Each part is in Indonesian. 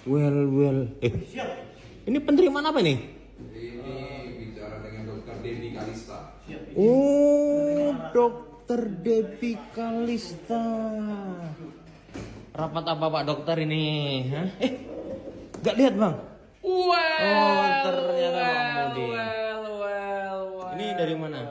Well. Ini penerimaan apa nih? Ini bicara dengan Dokter Devi Kalista. Oh, Dokter Devi Kalista. Rapat apa Pak Dokter ini? Hah? Gak lihat Bang? Ternyata Bang Budi. Ini dari mana?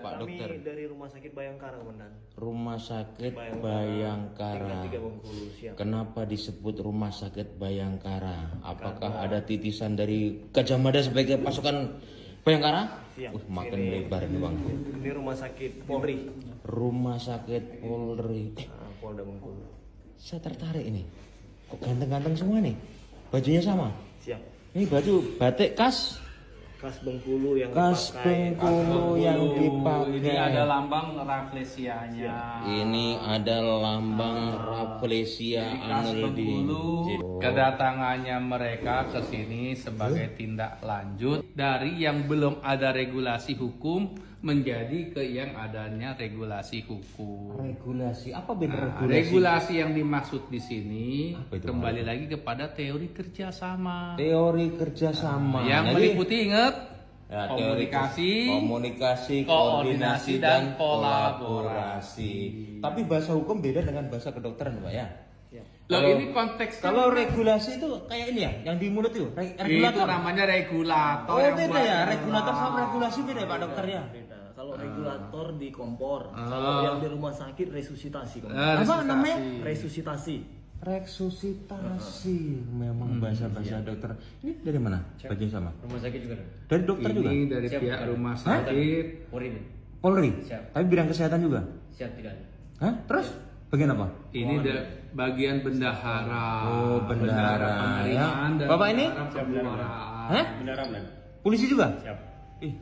Pak Dokter? Dari Rumah Sakit Bayangkara, Komandan. Rumah Sakit Bayangkara. Tiga Bengkulu, siap. Kenapa disebut Rumah Sakit Bayangkara? Apakah ada titisan dari Gajah Mada sebagai pasukan Bayangkara? Siap. Makin lebar nih Bang. Ini Rumah Sakit Polri. Rumah Sakit Polri. Polda Bengkulu. Saya tertarik ini. Kok ganteng-ganteng semua nih? Bajunya sama? Siap. Ini baju batik khas Bengkulu yang khas dipakai. Bengkulu yang dipakai. Ini ada lambang Rafflesianya. Ini ada lambang Rafflesia Khas Arnoldi. Bengkulu. Kedatangannya mereka ke sini sebagai tindak lanjut dari yang belum ada regulasi hukum menjadi ke yang adanya regulasi hukum. Regulasi apa beda Nah, regulasi? regulasi yang dimaksud di sini Apa itu, kembali lagi kepada teori kerjasama. Teori kerjasama. Yang Jadi, meliputi ingat ya, komunikasi, koordinasi dan kolaborasi. Tapi bahasa hukum beda dengan bahasa kedokteran, Pak ya. Loh, Kalau- ini konteksnya Kalau regulasi itu kayak ini ya, yang di mulut itu, itu regulator. namanya regulator. Oh yang beda buat ya, undang. regulator sama regulasi beda ya Pak Dokter ya. Beda. Kalau regulator di kompor, kalau yang di rumah sakit resusitasi, Komandan. Ah, Apa resusitasi. namanya? Resusitasi. Resusitasi, memang bahasa-bahasa dokter. Ini dari mana? Baju sama. Rumah sakit juga. Dari dokter juga. Ini dari Siap, pihak bukan. rumah sakit. Polri. Polri. Siap. Tapi bidang kesehatan juga. Siap tidak. Hah? Terus? Bagian apa? Ini bagian bendahara. Oh, bendahara. Penerimaan Ya. dan Bapak ini? bendahara pengeluaran. Hah? Beneran, Man. Polisi juga? Siap.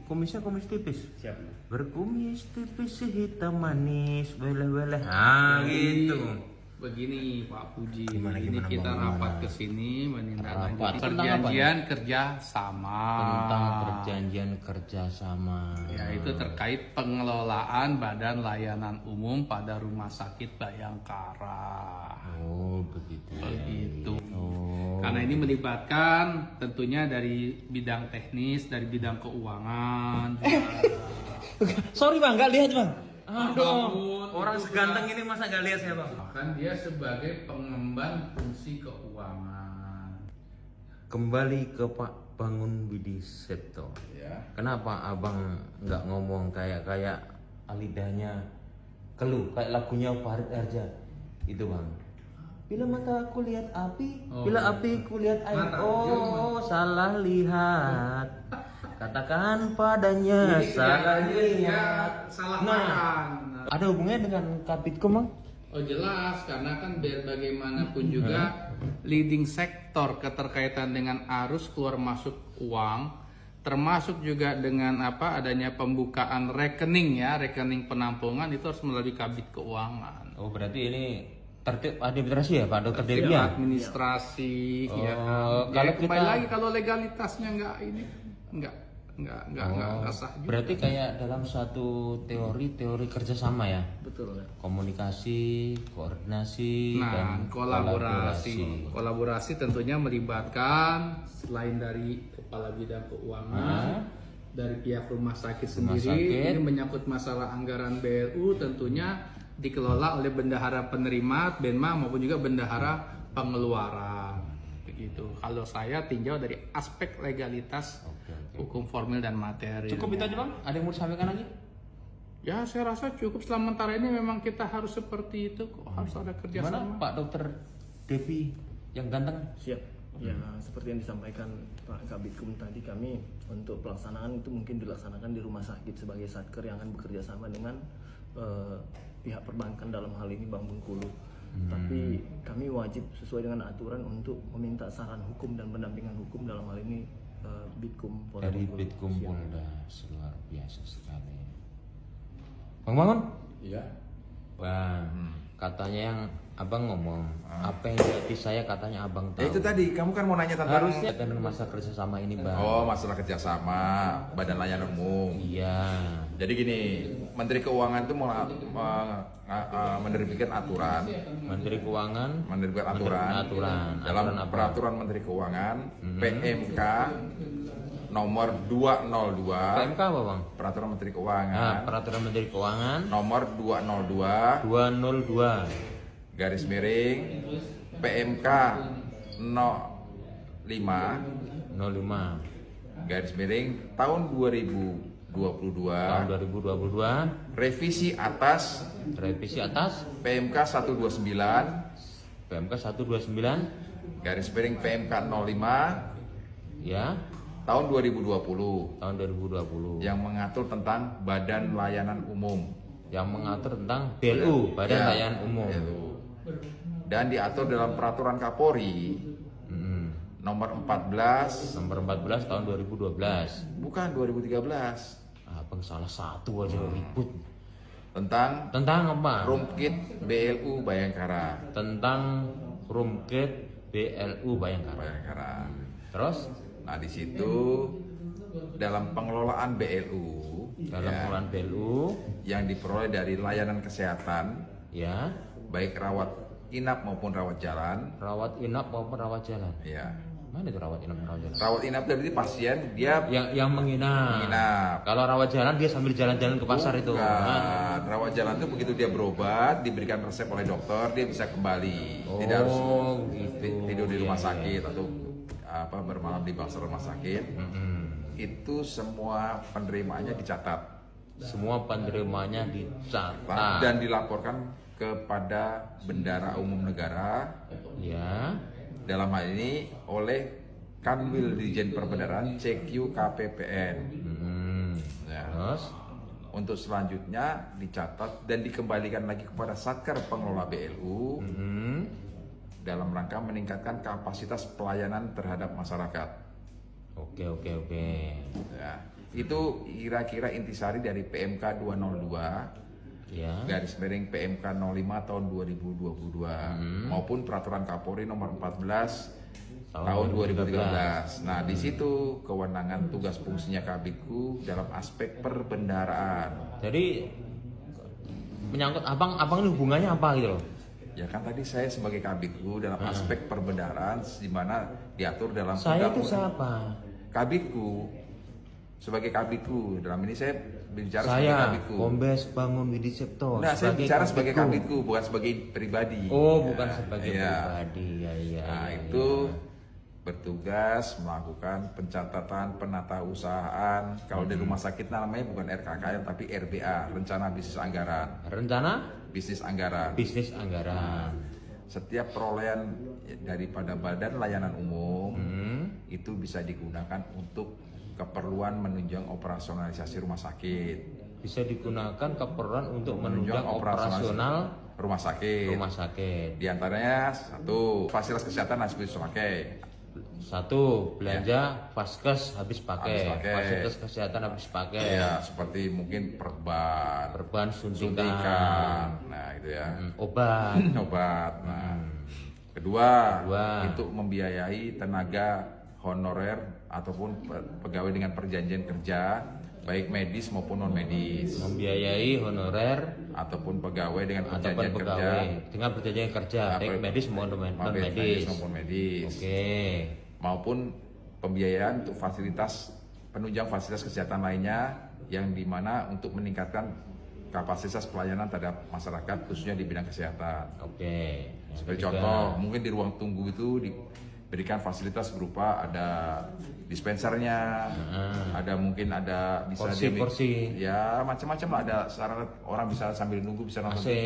Kumisnya kumis tipis. Siap. Berkumis tipis hitam manis, weleh-weleh. Ah, gitu. Begini Pak Puji, Gimana, ini gimana, kita Bang? rapat Gimana? ke sini Rapat. menindaklanjuti Tentang apa perjanjian kerja sama. Tentang perjanjian kerjasama. Yaitu terkait pengelolaan Badan Layanan Umum pada Rumah Sakit Bayangkara. Oh, begitu. Begitu. Oh. Karena ini melibatkan tentunya dari bidang teknis, dari bidang keuangan. Sorry Bang, nggak lihat Bang. Aduh, Bangun, orang itu seganteng ini masa nggak lihat saya Bang? Bahkan dia sebagai pengemban fungsi keuangan. Kembali ke Pak Bangun Budi Septo. Ya. Kenapa abang nggak ngomong kayak lidahnya keluh kayak lagunya Farid Arja itu Bang? Bila mata aku lihat api, Oh. bila api ku lihat air. Mata, Oh, salah lihat. Katakan padanya salah lihat. Salah Nah, makan. ada hubungannya dengan Kabitkom Bang? Oh jelas, karena kan biar bagaimanapun juga leading sektor keterkaitan dengan arus keluar masuk uang, termasuk juga dengan adanya pembukaan rekening ya, rekening penampungan itu harus melalui Kabit Keuangan. Oh, berarti ini tertib administrasi ya Pak Dokter Devi Ya, ya? administrasi Oh, ya. kalau Kalau kembali kita- lagi kalau legalitasnya nggak sah juga. Berarti kayak dalam satu teori kerjasama ya, Betul, ya. komunikasi, koordinasi, dan Nah, kolaborasi tentunya melibatkan selain dari kepala bidang keuangan, dari pihak rumah sakit Rumah sendiri, sakit. ini menyangkut masalah anggaran BLU tentunya dikelola oleh bendahara penerima, Benma maupun juga bendahara pengeluaran. Begitu. Kalau saya tinjau dari aspek legalitas, hukum formil dan materi. Cukup itu aja Bang? Ada yang mau disampaikan lagi? Ya, saya rasa cukup sementara ini memang kita harus seperti itu kok, harus ada Gimana kerjasama. Pak Dokter Devi yang ganteng? Siap. Ya, seperti yang disampaikan Pak Kabitkum tadi, kami untuk pelaksanaan itu mungkin dilaksanakan di rumah sakit sebagai satker yang akan bekerja sama dengan pihak perbankan dalam hal ini Bank Bengkulu. Tapi kami wajib sesuai dengan aturan untuk meminta saran hukum dan pendampingan hukum dalam hal ini Bitkum Polda Dari Bengkulu. Bitkum Siap. Polda, luar biasa sekali. Bang Bangun? Iya. Bang, katanya yang abang ngomong, apa yang di hati saya katanya abang tahu. Ya itu tadi, kamu kan mau nanya tentang Harusnya dengan masa kerjasama ini Bang. Oh, masalah kerjasama Badan Layanan Umum. Iya. Jadi gini, Menteri Keuangan itu menerbitkan aturan, Menteri Keuangan menerbitkan aturan dalam apa? peraturan Menteri Keuangan PMK nomor 202. PMK apa bang? Peraturan Menteri Nah, Keuangan peraturan Menteri Keuangan nomor 202 202 garis miring PMK 05 garis miring tahun 2022 tahun 2022 revisi atas PMK 129 PMK 129 garis miring PMK 05 ya tahun 2020 tahun 2020 yang mengatur tentang Badan Layanan Umum yang mengatur tentang BLU Badan Ya, Layanan Umum. itu. Dan diatur dalam peraturan Kapolri nomor 14 Nomor 14 tahun 2012. bukan 2013 Abang salah satu aja ribut. tentang Tentang apa? Rumkit BLU Bayangkara. Tentang Rumkit BLU Bayangkara. Terus Nah, di situ dalam pengelolaan BLU dalam pengelolaan BLU yang diperoleh dari layanan kesehatan ya baik rawat inap maupun rawat jalan rawat inap maupun rawat jalan. ya. Mana itu rawat inap rawat jalan? Rawat inap berarti pasien dia Yang menginap. menginap. Kalau rawat jalan dia sambil jalan-jalan ke pasar itu. Bukan. Nah. Rawat jalan itu begitu dia berobat, diberikan resep oleh dokter, dia bisa kembali. Tidak harus gitu. tidur di rumah Iya, sakit atau bermalam di bangsa rumah sakit. Itu semua penerimaannya dicatat Semua penerimanya dicatat. dan dilaporkan kepada Bendara Umum Negara, Ya. dalam hal ini oleh Kanwil Dirjen Perbendaharaan CQ KPPN. Ya. Terus Untuk selanjutnya dicatat dan dikembalikan lagi kepada Satker Pengelola BLU dalam rangka meningkatkan kapasitas pelayanan terhadap masyarakat. Oke. Ya. Itu kira-kira intisari dari PMK 202 Ya. garis miring PMK 05 tahun 2022 maupun peraturan Kapolri nomor 14 tahun 2013. Nah, di situ kewenangan tugas fungsinya Kabidku dalam aspek perbendaharaan. Jadi menyangkut abang ini hubungannya apa gitu loh? Ya kan tadi saya sebagai Kabidku dalam aspek perbendaharaan di mana diatur dalam Saya itu undang-undang. siapa? Kabidku sebagai Kabidku dalam ini saya bicara sebagai Saya Kabidku. Kombes Bangun Widi Cipto. Nah, saya bicara sebagai Kabidku. Kabidku bukan sebagai pribadi. Oh, bukan Ya, sebagai iya. pribadi. Ya. Nah, itu bertugas melakukan pencatatan penata usahaan. Kalau di rumah sakit namanya bukan RKKM tapi RBA, Rencana Bisnis Anggaran. Rencana Bisnis Anggaran. bisnis anggaran. Setiap perolehan daripada Badan Layanan Umum itu bisa digunakan untuk keperluan menunjang operasionalisasi rumah sakit. Bisa digunakan keperluan untuk menunjang operasional rumah sakit. rumah sakit. Di antaranya satu, fasilitas kesehatan harus bisa pakai. Satu, belanja Vaskes habis pakai. Habis pakai. Fasilitas kesehatan habis pakai. Ya, seperti mungkin perban, Perban suntikan, nah itu ya, obat. obat. Nah, kedua, Kedua. itu membiayai tenaga honorer ataupun pegawai dengan perjanjian kerja, baik medis maupun non medis, Membiayai honorer ataupun pegawai dengan ataupun perjanjian kerja, pegawai dengan perjanjian kerja, baik medis maupun non medis. maupun medis, Oke. maupun pembiayaan untuk fasilitas penunjang fasilitas kesehatan lainnya yang dimana untuk meningkatkan kapasitas pelayanan terhadap masyarakat khususnya di bidang kesehatan. Oke. Yang Seperti ketiga. contoh, mungkin di ruang tunggu itu diberikan fasilitas berupa ada dispensernya, ada mungkin ada bisa Kursi-kursi. ya macam-macam lah, ada sarana orang bisa sambil nunggu bisa nonton AC, TV,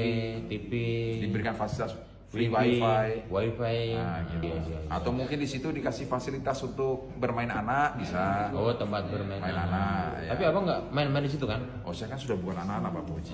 TV, diberikan fasilitas free wifi, wifi. Nah, Gitu. iya. Atau mungkin di situ dikasih fasilitas untuk bermain anak bisa. Oh, tempat bermain Main anak, ya. Tapi abang nggak main-main di situ kan? Oh, saya kan sudah bukan anak-anak Pak Puji.